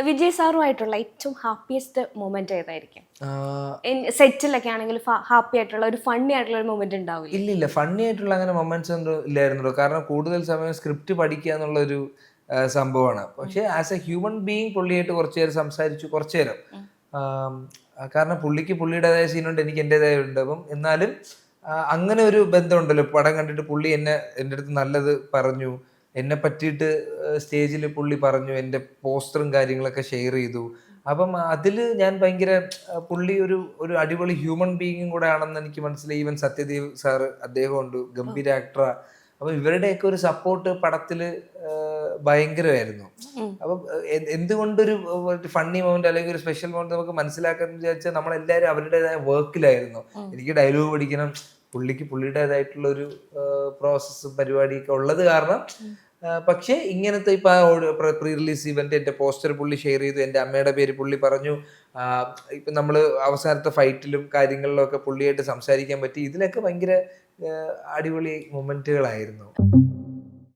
വിജയ് സാറുമായിട്ടുള്ള ഏറ്റവും happiest moment ഏതായിരിക്കും? സെറ്റിലൊക്കെ ആണെങ്കിൽ ഹാപ്പി ആയിട്ടുള്ള ഒരു ഫണ്ണി ആയിട്ടുള്ള ഒരു മൊമെന്റ് ഉണ്ടാവില്ല? ഇല്ലില്ല, ഫണ്ണി ആയിട്ടുള്ള അങ്ങനെ മൊമെന്റ്സ് ഒന്നും ഇല്ലായിരുന്നല്ലോ. കാരണം കൂടുതൽ സമയം സ്ക്രിപ്റ്റ് പഠിക്കുക എന്നുള്ളൊരു സംഭവമാണ്. പക്ഷേ ആസ് എ ഹ്യൂമൻ ബീയിങ് പുള്ളിയായിട്ട് കുറച്ചു നേരം സംസാരിച്ചു, കുറച്ചു നേരം. കാരണം പുള്ളിക്ക് പുള്ളിയുടേതായ സീനുണ്ട്, എനിക്ക് എൻ്റെതായ ഉണ്ട്. അപ്പം എന്നാലും അങ്ങനെ ഒരു ബന്ധമുണ്ടല്ലോ. പടം കണ്ടിട്ട് പുള്ളി എൻ്റെ അടുത്ത് നല്ലത് പറഞ്ഞു, എന്നെ പറ്റിയിട്ട് സ്റ്റേജിൽ പുള്ളി പറഞ്ഞു, എൻ്റെ പോസ്റ്ററും കാര്യങ്ങളൊക്കെ ഷെയർ ചെയ്തു. അപ്പം അതിൽ ഞാൻ ഭയങ്കര പുള്ളി ഒരു ഒരു അടിപൊളി ഹ്യൂമൻ ബീയിങ്ങും കൂടെ ആണെന്ന് എനിക്ക് മനസ്സിലായി. ഈവൻ സത്യദേവ് സാറ്, അദ്ദേഹം ഉണ്ട്, ഗംഭീര ആക്ടറാ. അപ്പം ഇവരുടെയൊക്കെ ഒരു സപ്പോർട്ട് പടത്തിൽ ഭയങ്കരമായിരുന്നു. അപ്പം എന്തുകൊണ്ടൊരു ഫണ്ണി മൊമെന്റ് അല്ലെങ്കിൽ ഒരു സ്പെഷ്യൽ മൊമെന്റ് നമുക്ക് മനസ്സിലാക്കാൻ വിചാരിച്ചാൽ നമ്മളെല്ലാവരും അവരുടേതായ വർക്കിലായിരുന്നു. എനിക്ക് ഡയലോഗ് പഠിക്കണം, പുള്ളിക്ക് പുള്ളിയുടേതായിട്ടുള്ള ഒരു പ്രോസസ്സും പരിപാടിയൊക്കെ ഉള്ളത് കാരണം. പക്ഷേ ഇങ്ങനത്തെ ഇപ്പൊ പ്രീ റിലീസ് ഇവന്റ് എന്റെ പോസ്റ്റർ പുള്ളി ഷെയർ ചെയ്തു, എന്റെ അമ്മയുടെ പേര് പുള്ളി പറഞ്ഞു. ഇപ്പൊ നമ്മള് അവസാനത്തെ ഫൈറ്റിലും കാര്യങ്ങളിലും ഒക്കെ പുള്ളിയായിട്ട് സംസാരിക്കാൻ പറ്റി. ഇതിലൊക്കെ ഭയങ്കര അടിപൊളി മൊമെന്റുകളായിരുന്നു.